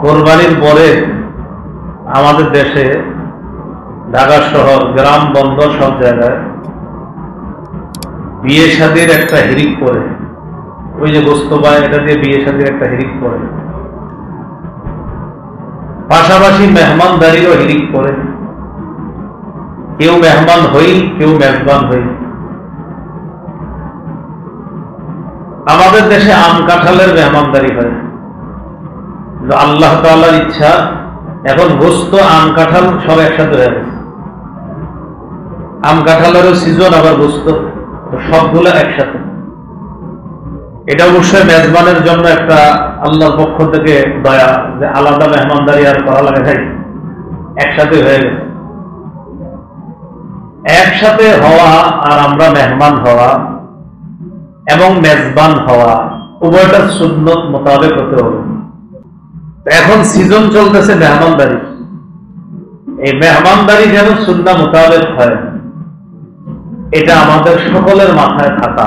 কোরবানির পরে আমাদের দেশে ঢাকা শহর, গ্রাম, বন্দর সব জায়গায় বিয়ে শাদীর একটা হিড়িক পড়ে। ওই যে গোস্ত পায়, এটা দিয়ে বিয়ে শাদীর একটা হিড়িক পড়ে। পাশাপাশি মেহমানদারিরও হিড়িক পড়ে। কেউ মেহমান হই, কেউ মেজবান হই। আমাদের দেশে আম কাঁঠালের মেহমানদারি হয়। আল্লাহ তাআলার ইচ্ছা এখন গোস্ত, আম কাঁঠাল সব একসাথে হয়ে গেছে। আম কাঁঠালেরও সিজন, আবার গোস্ত, সবগুলো একসাথে। এটা অবশ্যই মেজবানের জন্য একটা আল্লাহর পক্ষ থেকে দয়া, যে আলাদা মেহমানদারি আর করা লাগে নাই, একসাথে হয়ে গেছে। একসাথে হওয়া আর আমরা মেহমান হওয়া এবং মেজবান হওয়া উভয়টা সুন্নত মোতাবেক হতে হবে। এখন সিজন চলতেছে মেহমানদারি। এই মেহমানদারি যেন সুন্নাহ মোতাবেক হয়, এটা আমাদের সকলের মাথায় থাকা।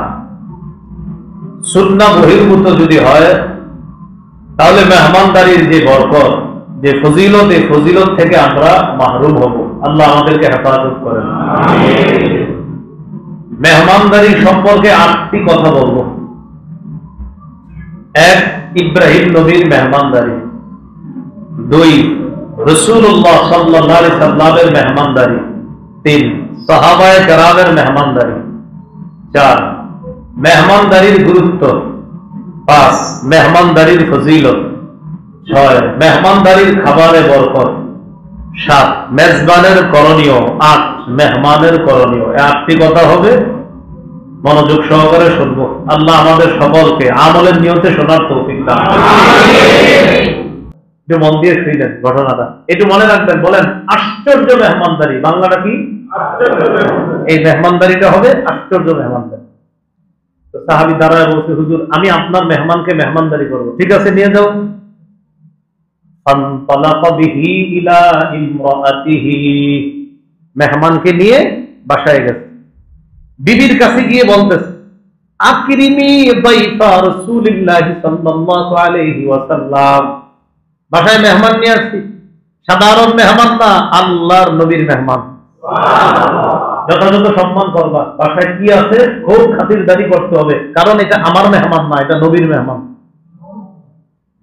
সুন্নাহ বহির্ভূত যদি হয়, তাহলে মেহমানদারির যে বরকত, যে ফজিলত, এই ফজিলত থেকে আমরা মাহরুম হব। আল্লাহ আমাদেরকে হেফাজত করেন। মেহমানদারি সম্পর্কে 8টি কথা বলবো। 1, ইব্রাহিম নবীর মেহমানদারি। 2, রাসূলুল্লাহ সাল্লাল্লাহু আলাইহি সাল্লামের মেহমানদারি। 3, সাহাবায়ে কেরামের মেহমানদারি। 4, মেহমানদারির গুরুত্ব। 5, মেহমানদারির ফজিলত। 6, মেহমানদারির খাবারে বরকত। 7, মেজবানের করণীয়। 8, মেহমানের করণীয়। এই 8টি কথা হবে, মনোযোগ সহকারে শুনবো। আল্লাহ আমাদের সকলকে আমলের নিয়তে শোনার তৌফিক দান করুন। একটু মন দিয়ে শুনলেন ঘটনাটা, একটু মনে রাখবেন। বলেন, আশ্চর্য মেহমানদারি। বাংলাটা কি? এই মেহমানদারিটা হবে আশ্চর্য মেহমানদারি। তো সাহাবী দাঁড়ায় বলছে, হুজুর, আমি আপনার মেহমানকে মেহমানদারি করবো। ঠিক আছে, নিয়ে যাও। মেহমানকে নিয়ে বাসায় গেছে। বিবির কাছে গিয়ে বলতেছে, আকরিমি দাইফা রাসূলিল্লাহি সাল্লাল্লাহু আলাইহি ওয়াসাল্লাম। বাসায় মেহমান নিয়ে আসছি, সাধারণ মেহমান না, আল্লাহর নবীর মেহমান। যথাযথ সম্মান করবা। বাসায় কি আছে খুব খাতিরদারি করতে হবে, কারণ এটা আমার মেহমান না, এটা নবীর মেহমান।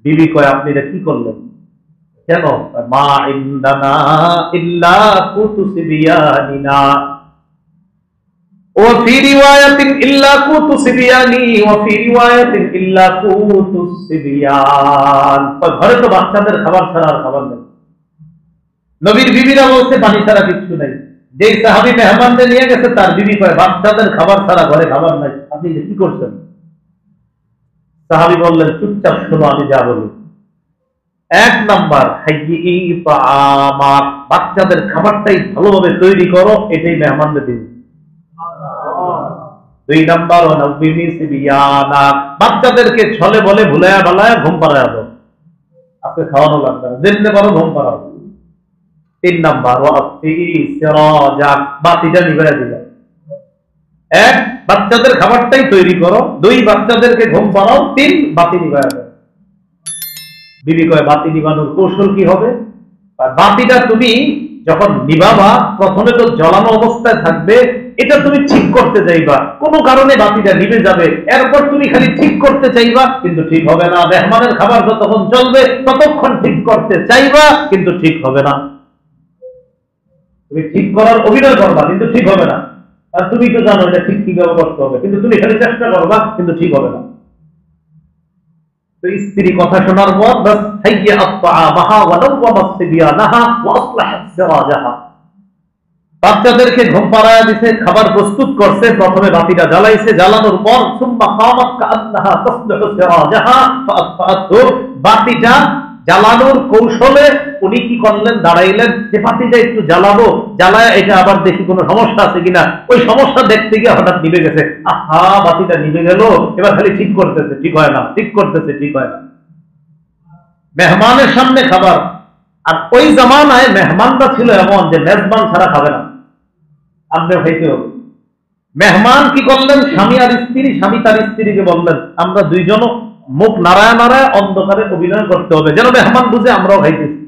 বিবি কয়, আপনি এটা কি করলেন? কেন? মা ইনদানা ইল্লা কুতুসি বিয়ানিনা ওয়া ফি রিওয়ায়াতিন ইল্লা কুতুসি বিয়ানি ওয়া ফি রিওয়ায়াতিন ইল্লা কুতুসি বিয়ান। ঘরে তো বাচ্চাদের খাবার ছাড়া আর খাবার নেই। নবীর বিবিরা বলছে, পানি ছাড়া কিছু নাই। যে সাহাবী মেহমানদের নিয়ে গেছে, তার বিবি কয়, বাচ্চাদের খাবার ছাড়া ঘরে খাবার নাই, আপনি কি করছেন? সাহাবী বললেন, চুপচাপ শোনো, আমি যা বলি। 1 নাম্বার, হাইয়ি তাআমাক, বাচ্চাদের খাবারটাই ভালোভাবে তৈরি করো, এটাই মেহমানদের দিন। 2 নাম্বার, ওয়ানাবিমি সিবিয়ানাক, বাচ্চাদেরকে ছলে বলে ভুলায়া বালায়া ঘুম পাড়ায় দাও। আপনি খাওয়ানো লাগবে না, যেমনি পারো ঘুম পাড়াও। 3 নাম্বার, ওয়াফি সিরাজাক, বাতিটা নিভায়া দিবা। 1, বাচ্চাদের খাবারটাই তৈরি করো। 2, বাচ্চাদেরকে ঘুম পাড়াও। 3, বাতি নিভায়া দাও। বিবি কয়, বাতি নিভানোর কৌশল কি হবে? বাতিটা তুমি যখন নিভাবা, প্রথমে তো জ্বালানো অবস্থায় থাকবে, এটা তুমি ঠিক করতে চাইবা, কোনো কারণে বাতিটা নিভে যাবে, এরপর তুমি খালি ঠিক করতে চাইবা, কিন্তু ঠিক হবে না। মেহমানের খাবার যতক্ষণ চলবে ততক্ষণ ঠিক করতে চাইবা, কিন্তু ঠিক হবে না। তুমি ঠিক করার অভিনয় করবা, কিন্তু ঠিক হবে না। আর তুমি তো জানো এটা ঠিক কিভাবে করতে হবে, কিন্তু তুমি খালি চেষ্টা করবা, কিন্তু ঠিক হবে না। তো স্ত্রী কথা শোনার পর বাস হাইয়া আত্তাআমাহা ওয়া নাওয়ামাস সিবিয়ানাহা ওয়া আসলাহাত সিরাজাহা, বাচ্চাদেরকে ঘুম পাড়ায় দিয়েছে, খাবার প্রস্তুত করছে, প্রথমে বাতিটা জ্বালাইছে, জ্বালানোর পর সুম্মা কামাত কাআন্নাহা তাসলুহু সিরাজাহা ফাআতফাআতহু, বাতিটা জ্বালানোর কৌশলে উনি কি করলেন? দাঁড়াইলেন, যে বাতিটা একটু জ্বালাবো, জ্বালায় এটা আবার দেখি কোনো সমস্যা আছে কিনা। ওই সমস্যা দেখতে গিয়ে হঠাৎ নিভে গেছে। আহা, বাতিটা নিভে গেল, এবার খালি ঠিক করতেছে, ঠিক হয় না, ঠিক করতেছে, ঠিক হয় না। মেহমানের সামনে খাবার, আর ওই জামানায় মেহমানরা ছিল এমন যে মেজবান ছাড়া খাবে না, আপনি খাইতে হবে। মেহমান কি করলেন? স্বামী আর স্ত্রী, স্বামী তার স্ত্রীকে বললেন, আমরা দুইজনও মুখ নাড়ায় নাড়ায় অন্ধকারে অভিনয় করতে হবে, যেন মেহমান বুঝে আমরাও খাইতেছি।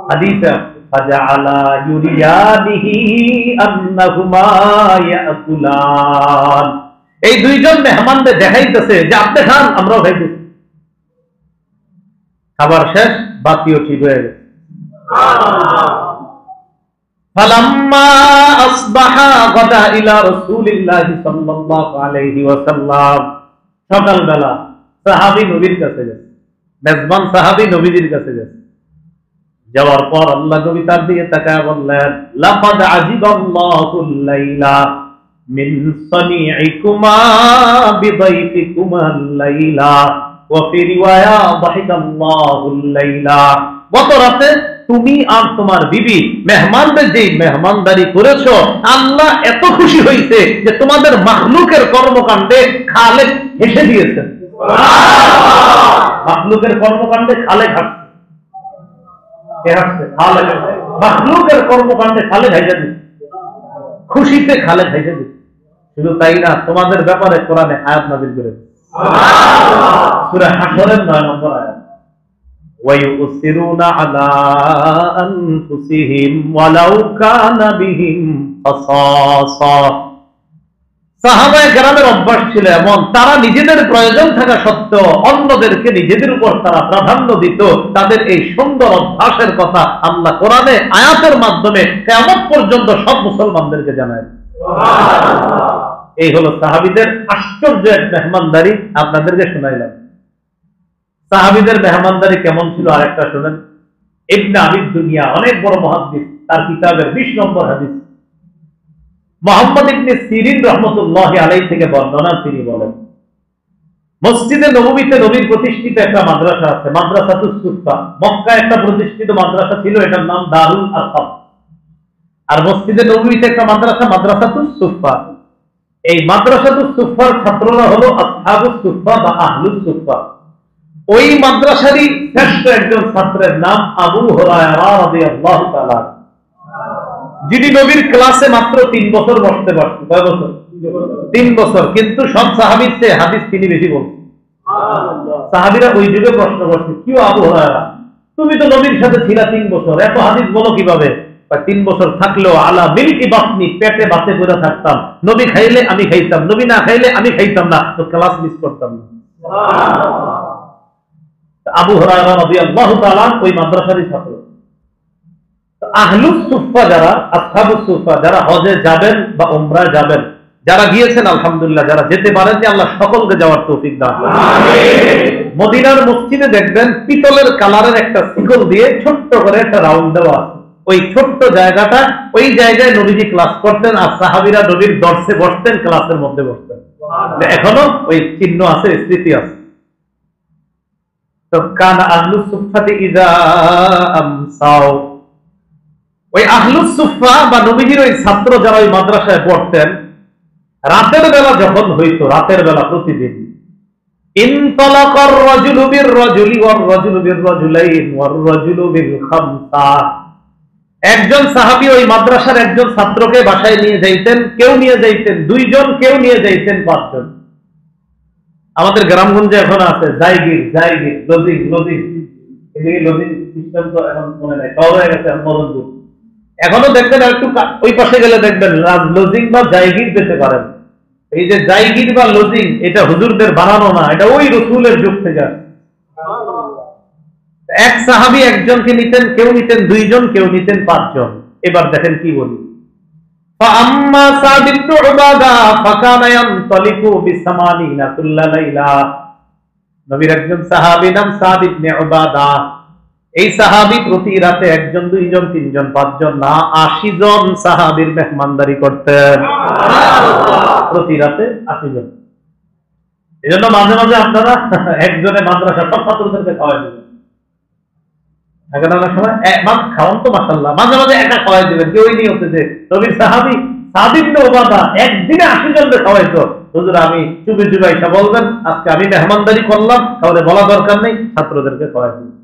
হাদিসে ফাজআলা ইউরিয়ানিহি আন্নাহুমা ইয়াকুলান, এই দুইজন মেহমানদের দেখাইতেছে যে আপনি খান আমরাও খাইতেছি। খাবার শেষ, বাতিও ঠিক হয়ে গেছে। ফালাম্মা আসবাহা গাদা ইলা রাসূলিল্লাহি সাল্লাল্লাহু আলাইহি ওয়াসাল্লাম, সকালবেলা সাহাবী নবীর কাছে গেছে, মেজবান সাহাবী নবীজির কাছে গেছে। যাওয়ার পর আল্লাহ নবী তার দিকে তাকায় বললেন, লাকাদ আজিবাল্লাহুল লাইলা মিন সানিইকুমা বিদাইফিকুমাল লাইলা ওয়া ফি রিওয়ায়া দাহিকাল্লাহুল লাইলা। গত রাতে তুমি আর তোমার বিবি মেহমানদের যে মেহমানদারি করেছো, আল্লাহ এত খুশি হয়েছে যে তোমাদের মাখলুকের কর্মকাণ্ডে খালেক হেসে দিয়েছেন। মাখলুকের কর্মকাণ্ডে খালেক হাসছে, মাখলুকের কর্মকাণ্ডে খালেক হাসে দিচ্ছে, খুশিতে খালেক হাসে দিচ্ছে। শুধু তাই না, তোমাদের ব্যাপারে কোরআনে আয়াত নাযিল করেছে, সূরা হাশরের 9 নম্বর আয়াত, ওয়ায়ুসিরুনা আলা আনফুসিহিম ওয়ালাউ কানা বিহিম খাসাসা। সাহাবায়ে কেরামের অভ্যাস ছিল এমন, তারা নিজেদের প্রয়োজন থাকা সত্ত্বেও অন্যদেরকে নিজেদের উপর তারা প্রাধান্য দিত। তাদের এই সুন্দর অভ্যাসের কথা আল্লাহ কোরআনে আয়াতের মাধ্যমে কিয়ামত পর্যন্ত সব মুসলমানদেরকে জানায়। এই হলো সাহাবীদের আশ্চর্য এক মেহমানদারি, আপনাদেরকে শোনাইলাম। সাহাবীদের মেহমানদারি কেমন ছিল আরেকটা শুনেন। ইবনে আবি দুনিয়া অনেক বড় মুহাদ্দিস, তার কিতাবের 20 নম্বর হাদিস, মুহাম্মদ ইবনে সিরিন রাহমাতুল্লাহি আলাইহি থেকে বর্ণনা, তিনি বলেন, মসজিদে নববীতে নবীর প্রতিষ্ঠিত একটা মাদ্রাসা আছে, মাদ্রাসাতুস সুফা। মক্কায় একটা প্রতিষ্ঠিত মাদ্রাসা ছিল, এটার নাম দারুল আরকাম। আর মসজিদে নববীতে একটা মাদ্রাসা, মাদ্রাসাতুস সুফা। এই মাদ্রাসাতুস সুফার ছাত্ররা হলো আসহাবুস সুফা বা আহলুস সুফা। ওই মাদ্রাসারই শ্রেষ্ঠ একজন ছাত্রের নাম আবু হুরায়রা রাদিয়াল্লাহু তাআলা, যিনি নবীর ক্লাসে মাত্র 3 বছর বসতে পারতেন। কয় বছর? 3 বছর। কিন্তু সব সাহাবীর চেয়ে হাদিস তিনি বেশি বলতেন। সাহাবীরা ওই যুগে প্রশ্ন করছে, কি আবু হুরায়রা, তুমি তো নবীর সাথে ছিলা 3 বছর, এত হাদিস বলো কিভাবে? 3 বছর থাকলেও আলা মিলকি বাতনি, পেটে বাতে করে থাকতাম, নবী খাইলে আমি খাইতাম, নবী না খাইলে আমি খাইতাম না, তো ক্লাস মিস করতাম না। আবু হুরায়রা রাদিয়াল্লাহু তাআলা ওই মাদ্রাসারই ছাত্র। আহলুস সুফা যারা, আসহাবুস সুফা যারা হজে যাবেন বা উমরায় যাবেন, যারা গিয়েছেন আলহামদুলিল্লাহ, যারা যেতে পারেন আল্লাহ সকলকে যাওয়ার তৌফিক দান করুন। মদিনার মসজিদে দেখবেন পিতলের কালারের একটা শিকল দিয়ে ছোট্ট করে একটা রাউন্ড দেওয়া আছে। ওই ছোট্ট জায়গাটা, ওই জায়গায় নবীজি ক্লাস করতেন আর সাহাবীরা নবীর দর্শে বসতেন, ক্লাসের মধ্যে বসতেন। এখনো ওই চিহ্ন আছে, স্মৃতি আছে। তো কানা আহলুস সুফাতি ইযা আমসাও, ওই আহলুস সুফা বা নবীজির ওই ছাত্র যারা ওই মাদ্রাসায় পড়তেন, রাতের বেলা যখন হইতো, রাতের বেলা প্রতিদিন, ইনতালাকার রাজুলু বির রাজুলি ওয়ার রাজুলু বির রাজুলাইন ওয়ার রাজুলু বিল খামসা, একজন সাহাবী ওই মাদ্রাসার একজন ছাত্রকে বাসায় নিয়ে যাইতেন, কেউ নিয়ে যাইতেন 2 জন, কেউ নিয়ে যাইতেন 5 জন। আমাদের গ্রামগঞ্জে এখন আছে জায়গির, জায়গির, লজিং, লজিং, এদিকে লজিং সিস্টেম তো এখন মনে নাই, সব হয়ে গেছে মদনপুর। এখনো দেখবেন একটু ওই পাশে গেলে দেখবেন লজিং বা জায়গির পেতে পারেন। এই যে জায়গির বা লজিং, এটা হুজুরদের বানানো না, এটা ওই রাসূলের যুগ থেকে আসে। এক সাহাবী একজনকে নিতেন, কেউ নিতেন 2 জন, কেউ নিতেন 5 জন। এবার দেখেন কি বলি, ফাআম্মা সাদ ইবনে উবাদা ফাকানা ইয়ানতালিকু বিসামানিনা কুল্লা লাইলা। নবীর একজন সাহাবী নাম সাদ ইবনে উবাদা, এই সাহাবী প্রতি রাতে 1 জন, 2 জন, 3 জন, 5 জন না 80 জন সাহাবীর মেহমানদারি করতেন। প্রতি রাতে 80 জন। এজন্য মাঝে মাঝে আপনারা একজনে মাদ্রাসা সব ছাত্রদেরকে খাওয়াই দিবেন। খাওয়ান তো মাশাআল্লাহ, মাঝে মাঝে একা খাওয়াই দিবেন। কেউ নিয়তে যে নবীর সাহাবী সাদ ইবনে উবাদা একদিনে 80 জনকে খাওয়াইতো। হুজুর আমি চুপে চুপে এসে বলবেন আজকে আমি মেহমানদারি করলাম, তাহলে বলা দরকার নেই, ছাত্রদেরকে খাওয়াই দিবেন।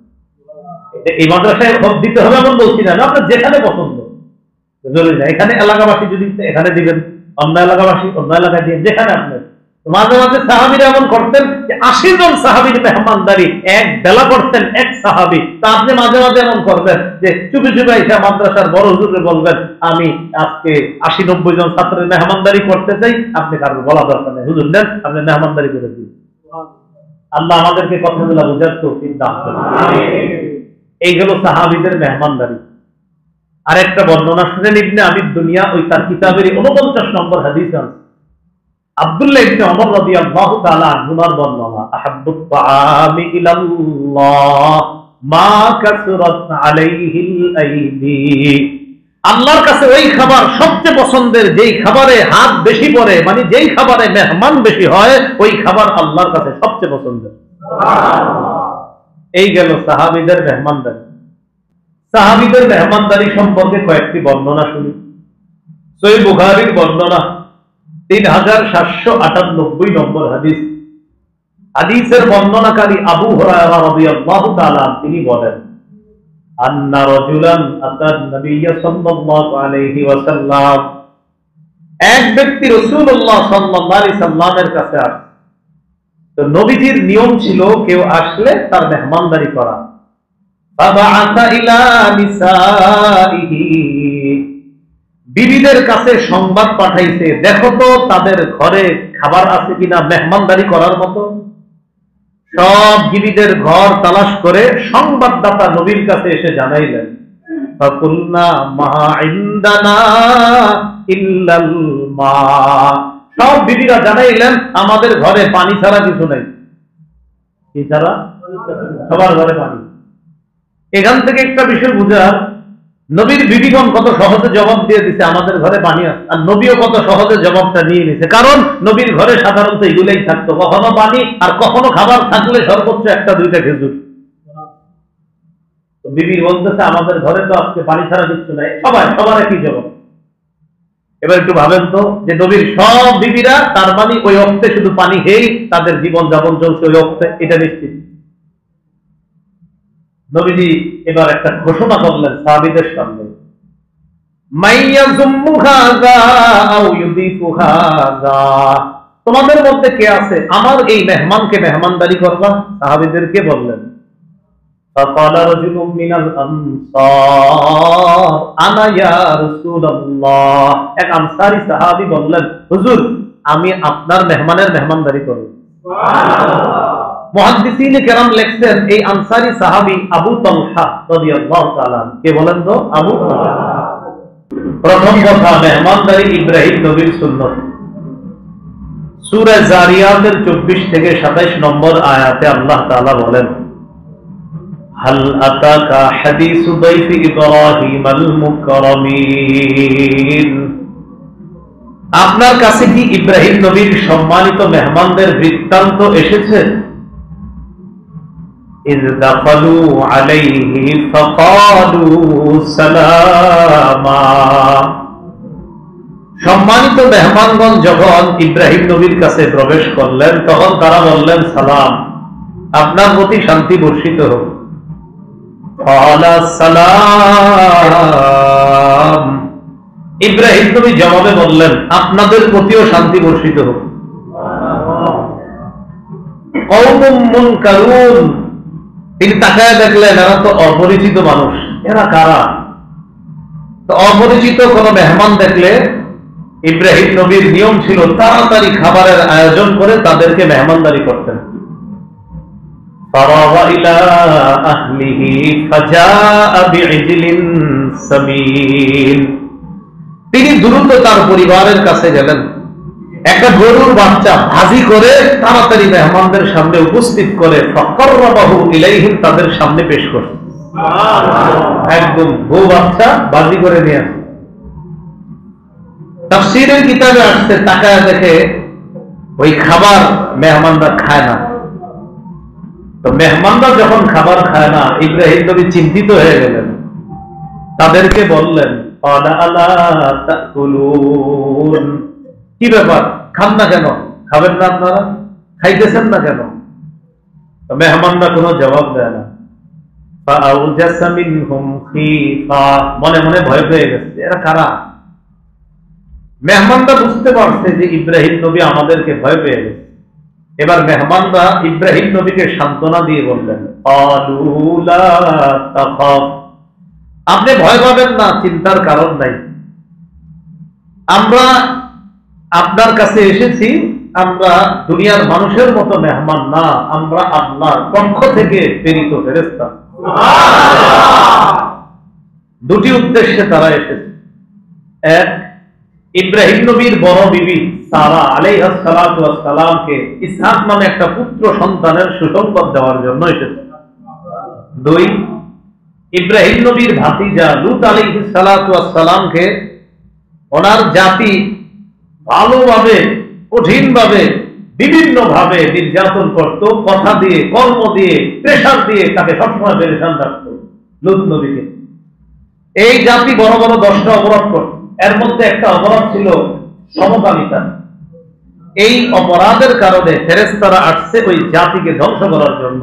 এই মাদ্রাসায় ভোট দিতে হবে এমন বলছি না, আপনার যেখানে পছন্দ জরুরি না। এখানে এলাকাবাসী যদি এখানে দিবেন, অন্য এলাকাবাসী অন্য এলাকায় দিয়ে, যেখানে আপনি মাঝে মাঝে সাহাবীরা এমন করতেন যে 80 জন সাহাবীর মেহমানদারি এক বেলা করতেন এক সাহাবী। তা আপনি মাঝে মাঝে এমন করবেন যে চুপি চুপি এসে মাদ্রাসার বড় হুজুরকে বলবেন আমি আজকে 80-90 জন ছাত্রের মেহমানদারি করতে চাই, আপনি কারো বলা দরকার নেই, হুজুর নেন আপনি মেহমানদারি করে দিন। আল্লাহ আমাদেরকে কথাগুলো বুঝার তৌফিক দান করুন। এই হলো সাহাবীদের মেহমানদারি। আরেকটা বর্ণনা শুনেন ইবনে আবিদ দুনিয়া, ওই তার কিতাবের 49 নম্বর হাদিস আছে। আব্দুল্লাহ ইবনে ওমর রাদিয়াল্লাহু তাআলা আনহুর বর্ণনা, আহাব্বুত তাআমি ইলাল্লাহ মা কাসরাত আলাইহিল আইদি। আল্লাহর কাছে ওই খাবার সবচেয়ে পছন্দের যেই খাবারে হাত বেশি পড়ে, মানে যেই খাবারে মেহমান বেশি হয়, ওই খাবার আল্লাহর কাছে সবচেয়ে পছন্দের। এই গেল সাহাবীদের মেহমানদারি। সাহাবীদের মেহমানদারি সম্পর্কে কয়েকটি বর্ণনা শুনি। সহিহ বুখারীর বর্ণনা 3798 নম্বর হাদিস। হাদিসের বর্ণনাকারী আবু হুরায়রা রাদিয়াল্লাহু তাআলা তিনি বলেন, আন্না রাজুলান আতান নবী সাল্লাল্লাহু আলাইহি ওয়াসাল্লাম, এক ব্যক্তি রাসূলুল্লাহ সাল্লাল্লাহু আলাইহি সাল্লামের কাছে আসে। তো নবীজির নিয়ম ছিল কেউ আসলে তার মেহমানদারি করা। ফাবাআসা ইলা নিসাইহি, বিবিদের কাছে সংবাদ পাঠাইছে, দেখো তো তাদের ঘরে খাবার আছে কিনা মেহমানদারি করার মতো। সব বিবিদের ঘর তালাশ করে সংবাদদাতা নবীর কাছে এসে জানাইলেন, ফাকুলনা মা ইনদানা ইল্লাল মা, সব বিবিরা জানাইলেন আমাদের ঘরে পানি ছাড়া কিছু নেই। কি ছাড়া? সবার ঘরে পানি। এখান থেকে একটা বিষয় বুঝা, নবীর বিবিগণ কত সহজে জবাব দিয়ে দিচ্ছে আমাদের ঘরে পানি আছে, আর নবীও কত সহজে জবাবটা নিয়ে নিছে। কারণ নবীর ঘরে সাধারণত এগুলোই থাকতো, কখনো পানি আর কখনো খাবার থাকলে সর্বোচ্চ 1-2টা খেজুর। বিবি বলতেছে আমাদের ঘরে তো আজকে পানি ছাড়া কিছু নাই, সবার একই জবাব। এবার একটু ভাবেন তো যে নবীর সব বিবিরা তার মানে ওই অক্তে শুধু পানি খেয়েই তাদের জীবন যাপন চলছে ওই অক্তে, এটা নিশ্চিত। নবীজি এবার একটা ঘোষণা করলেন সাহাবীদের সামনে, মাইয়াযুম্মু হাযা আও ইউদিফু হাযা, তোমাদের মধ্যে কে আছে আমার এই মেহমানকে মেহমানদারি করবা? সাহাবীদেরকে বললেন। ফাকালা রাজুলুম মিনাল আনসার আনা ইয়া রাসূলুল্লাহ, এক আনসারী সাহাবী বললেন, হুজুর আমি আপনার মেহমানের মেহমানদারি করব। সুবহানাল্লাহ। মুহাদ্দিসিনে কেরাম লিখছেন এই আনসারী সাহাবী আবু তালহা রাদিয়াল্লাহু তাআলা। কে বলেন তো? আবু তালহা। প্রথম কথা, মেহমানদারি ইব্রাহিম নবীর সুন্নাত। সূরা জারিয়াতের 24 থেকে 27 নম্বর আয়াতে আল্লাহ তাআলা বলেন, হাল আতাকা হাদিসু দাইফি ইব্রাহিমাল মুকাররামিন, আপনার কাছে কি ইব্রাহিম নবীর সম্মানিত মেহমানদের বৃত্তান্ত এসেছে? ইয দাখালু আলাইহি ফাকালু সালামা, সম্মানিত মেহমানগণ যখন ইব্রাহিম নবীর কাছে প্রবেশ করলেন তখন তারা বললেন সালাম, আপনার প্রতি শান্তি বর্ষিত হোক। ক্বালা সালাম, ইব্রাহিম নবী জবাবে বললেন আপনাদের প্রতিও শান্তি বর্ষিত হোক। কওমুম মুনকারুন, তিনি তাকায় দেখলেন এরা তো অপরিচিত মানুষ, এরা কারা? তো অপরিচিত কোন মেহমান দেখলে ইব্রাহিম নবীর নিয়ম ছিল তাড়াতাড়ি খাবারের আয়োজন করে তাদেরকে মেহমানদারি করতেন। ফারাগা ইলা আহলিহি ফাজাআ বিইজলিন সামিন, তিনি দ্রুত তার পরিবারের কাছে গেলেন, একটা গরুর বাচ্চা ভাজি করে তাড়াতাড়ি মেহমানদের সামনে উপস্থিত করে ফাকাররাবাহু ইলাইহিম, তাদের সামনে পেশ করলেন। একদম গরু বাচ্চা ভাজি করে নিয়ে আসে। তাফসীরের কিতাবে আসছে তাকায় দেখে ওই খাবার মেহমানরা খায় না। তো মেহমানরা যখন খাবার খায় না ইব্রাহিম নবী চিন্তিত হয়ে গেলেন, তাদেরকে বললেন আলা তাকুলুন, কি ব্যাপার খান না কেন? খাবেন না আপনারা? খাইতেছেন না কেন? মেহমানরা কোনো জবাব দেয় না। ফাআউজাসা মিনহুম খীফা, মনে মনে ভয় পেয়ে গেছে, এরা কারা? মেহমানরা বুঝতে পারছে যে ইব্রাহিম নবী আমাদেরকে ভয় পেয়ে গেছে। এবার মেহমানরা ইব্রাহিম নবীকে সান্ত্বনা দিয়ে বললেন, আপনি ভয় পাবেন না, চিন্তার কারণ নাই। আমরা আপনার কাছে এসেছি, আমরা দুনিয়ার মানুষের মতো মেহমান না, আমরা আল্লাহর পক্ষ থেকে প্রেরিত ফেরেশতা। দুটি উদ্দেশ্যে তারা এসেছে। এক, ইব্রাহিম নবীর বড় বিবি সারা আলাইহিস সালাতু ওয়াস সালামকে ইসহাক নামে একটা পুত্র সন্তানের সুসংবাদ দেওয়ার জন্য এসেছে। দুই, ইব্রাহিম নবীর ভাতিজা লূত আলাইহিস সালাতু ওয়াস সালামকে ওনার জাতি ভালোভাবে, কঠিনভাবে, বিভিন্নভাবে নির্যাতন করত, কথা দিয়ে, কর্ম দিয়ে, প্রেশার দিয়ে তাকে সবসময় পেরেশান রাখত লূত নবীকে। এই জাতি বড় বড় 10টা অপরাধ করত। এর মধ্যে একটা অপরাধ ছিল সমকামিতা। এই অপরাধের কারণে ফেরেশতারা আসছে ওই জাতিকে ধ্বংস করার জন্য।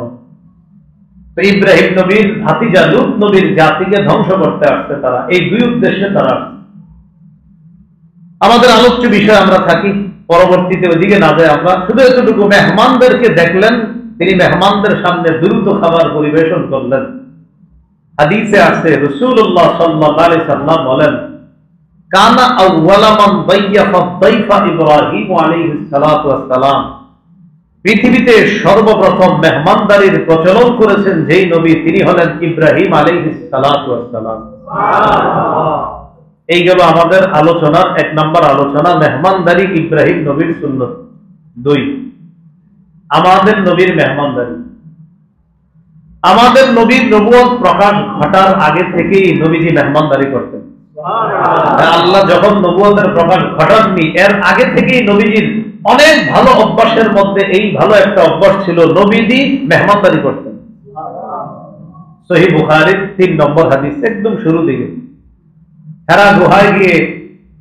তো ইব্রাহিম নবীর ভাতিজা লূত নবীর জাতিকে ধ্বংস করতে আসছে তারা। এই দুই উদ্দেশ্যে তারা আসছে। আমাদের আলোচ্য বিষয় আমরা থাকি, পরবর্তীতে ওইদিকে না যায়। আমরা শুধু এতটুকু, মেহমানদেরকে দেখলেন, তিনি মেহমানদের সামনে দ্রুত খাবার পরিবেশন করলেন। হাদিসে আছে রাসূলুল্লাহ সাল্লাল্লাহু আলাইহি সাল্লাম বলেন, কানা আউওয়ালা মান দাইয়াফা দাইফা ইব্রাহিম আলাইহিস সালাতু ওয়াস সালাম। পৃথিবীতে সর্বপ্রথম মেহমানদারির প্রচলন করেছেন যেই নবী, তিনি হলেন ইব্রাহিম আলাইহিস সালাতু ওয়াস সালাম। সুবহানাল্লাহ। এই গেল আমাদের আলোচনার 1 নম্বর আলোচনা, মেহমানদারি ইব্রাহিম নবীর সুন্নত। 2, আমাদের নবীর মেহমানদারি। আমাদের নবীর নবুয়ত প্রকাশ ঘটার আগে থেকেই নবীজি মেহমানদারি করতেন। আল্লাহ যখন নবুয়তের প্রকাশ ঘটাননি, এর আগে থেকেই নবীজির অনেক ভালো অভ্যাসের মধ্যে এই ভালো একটা অভ্যাস ছিল, নবীজি মেহমানদারি করতেন। সহিহ বুখারীর 3 নম্বর হাদিস, একদম শুরু দিকে। হেরা গুহায় গিয়ে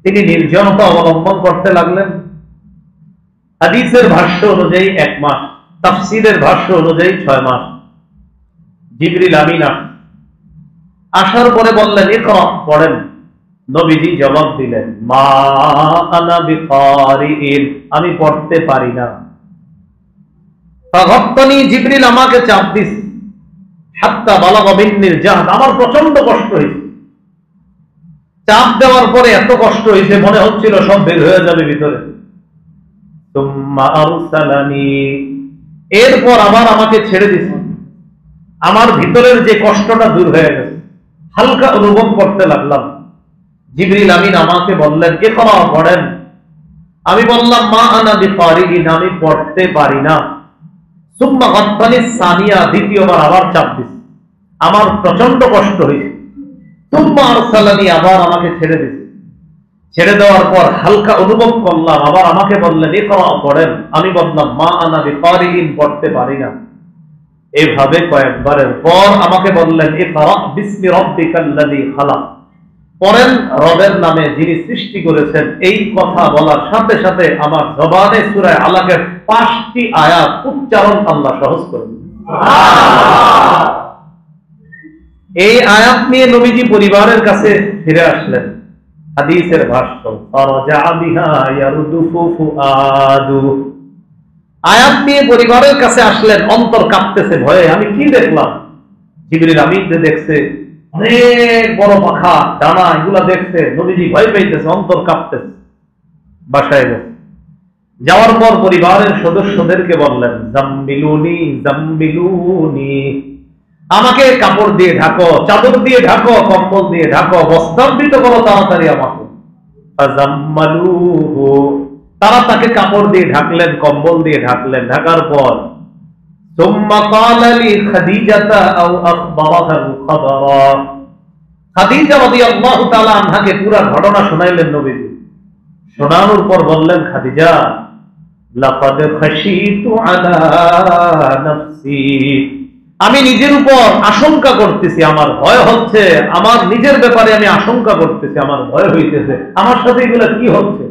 তিনি নির্জনতা অবলম্বন করতে লাগলেন। হাদিসের ভাষ্য অনুযায়ী 1 মাস, তাফসীরের ভাষ্য অনুযায়ী 6 মাস। জিবরিল আমিন আসার পরে বললেন, ইকরা, পড়েন। নবীজি জবাব দিলেন, মা আনা বিকারিইন, আমি পড়তে পারি না। ফাগাত্তানি, জিবরিল আমাকে চাপ দিস, হাত্তা বালাগা মিন্নিল জাহদ, আমার প্রচন্ড কষ্ট হয়েছে। চাপ দেওয়ার পরে এত কষ্ট হয়েছে, মনে হচ্ছিল সব বের হয়ে যাবে ভিতরে। তুম্মা আরসালানি, এরপর আবার আমাকে ছেড়ে দিছে। আমার ভিতরের যে কষ্টটা দূর হয়ে গেছে, হালকা অনুভব করতে লাগলাম। জিবরিল আমিন আমাকে বললেন, ইকরা, পড়েন। আমি বললাম, মা আনা বিকারিইন, আমি পড়তে পারি না। সুম্মা গাত্তানি সানিয়া, দ্বিতীয়বার আবার চাপ দিছে, আমার প্রচন্ড কষ্ট হয়েছে। তুম্মা আরসালানি, আবার আমাকে ছেড়ে দিছে। ছেড়ে দেওয়ার পর হালকা অনুভব করলাম, আবার আমাকে বললেন, ইকরা, পড়েন। আমি বললাম, মা আনা বিকারিইন, পড়তে পারি না। এইভাবে কয়েকবারের পর আমাকে বললেন, ইকরা বিসমি রাব্বিকাল্লাযী খালাক, পড়েন রবের নামে যিনি সৃষ্টি করেছেন। এই কথা বলার সাথে সাথে আমার জবানে সূরা আলাকের 5টি আয়াত উচ্চারণ আল্লাহ সহজ করে দিলেন। সুবহানাল্লাহ। এই আয়াত নিয়ে নবীজি পরিবারের কাছে ফিরে আসলেন। হাদিসের ভাষ্য, ফারাজা বিহা ইয়ারদুফু ফুআদু, আয়াত নিয়ে পরিবারের কাছে আসলেন, অন্তর কাঁপতেছে ভয়ে। আমি কি দেখলাম? জিবরিল আমিন দেখছে অনেক বড় পাখা, ডানা, এগুলা দেখছে। নবীজি ভয় পাইতেছে, অন্তর কাঁপতেছে। বাসায় গেছে, যাওয়ার পর পরিবারের সদস্যদেরকে বললেন, জাম্বিলুনি জাম্বিলুনি, আমাকে কাপড় দিয়ে ঢাকো, চাদর দিয়ে ঢাকো, কম্বল দিয়ে ঢাকো, বস্ত্রাবৃত করো তাড়াতাড়ি আমাকে। ফাজাম্মালুহু, তারা তাকে কাপড় দিয়ে ঢাকলেন, কম্বল দিয়ে ঢাকলেন। ঢাকার পর সুম্মা ক্বালা লি খাদিজাতা আও আখবারাহা খাবারা, খাদিজা রাদিয়াল্লাহু তাআলা আনহাকে পুরো ঘটনা শোনাইলেন নবীজি। শোনানোর পর বললেন, খাদিজা, লাকাদ খাশিতু আলা নাফসি, আমি নিজের উপর আশঙ্কা করতেছি, আমার ভয় হচ্ছে, আমার নিজের ব্যাপারে আমি আশঙ্কা করতেছি, আমার ভয় হইতেছে, আমার সাথে এগুলো কি হচ্ছে।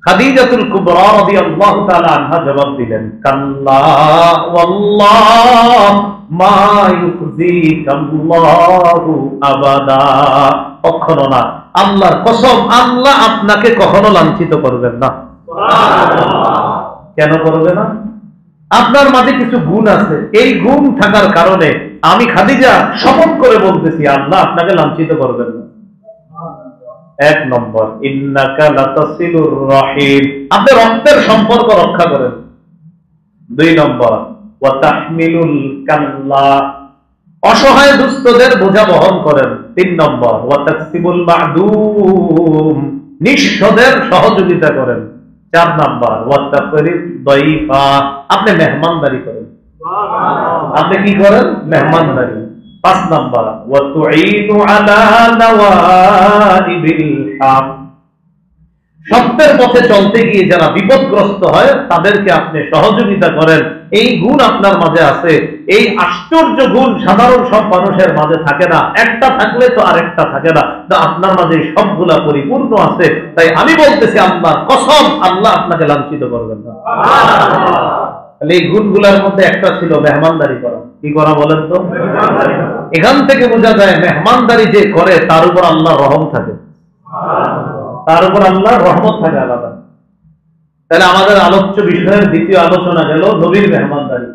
খাদিজাতুল কুবরা রাদিয়াল্লাহু তাআলা আনহা জবাব দিলেন, কাল্লা ওয়াল্লাহ মা ইউখজিকাল্লাহু আবাদা, কখনো না, আল্লাহর কসম, আল্লাহ আপনাকে কখনো লাঞ্ছিত করবেন না। কেন করবে না? আপনার মাঝে কিছু গুণ আছে, এই গুণ থাকার কারণে আমি খাদিজা শপথ করে বলতেছি আল্লাহ আপনাকে লাঞ্ছিত করবেন না। এক নম্বর, ইন্নাকা লাতাসিলুর রাহিম, আপনি রক্তের সম্পর্ক রক্ষা করেন। দুই নম্বর, ওয়া তাহমিলুল কাল্লা, অসহায় দুস্থদের বোঝা বহন করেন। তিন নম্বর, ওয়া তাকসিবুল মা'দুম, নিঃস্বদের সহযোগিতা করেন। চার নম্বর, ওয়া তাকরিম দাইফা, আপনি মেহমানদারি করেন। আপনি কি করেন? মেহমানদারি। পাঁচ নম্বর, ওয়া তুঈনু আলা নাওয়াইবিল হাক, সত্যের পথে চলতে গিয়ে যারা বিপদগ্রস্ত হয় তাদেরকে আপনি সহযোগিতা করেন। এই গুণ আপনার মাঝে আছে। এই আশ্চর্য গুণ সাধারণ সব মানুষের মাঝে থাকে না, একটা থাকলে তো আরেকটা থাকে না, তো আপনার মাঝে সবগুলা পরিপূর্ণ আছে। তাই আমি বলতেছি আল্লাহর কসম, আল্লাহ আপনাকে লাঞ্ছিত করবেন না। এই গুণগুলোর মধ্যে একটা ছিল মেহমানদারি করা। কি করা বলেন তো? এখান থেকে বোঝা যায় মেহমানদারি যে করে তার উপর আল্লাহর রহম থাকে, তার উপর আল্লাহর রহমত থাকে আলাদা। তাহলে আমাদের আলোচ্য বিষয়ের দ্বিতীয় আলোচনা গেল নবীর মেহমানদারি।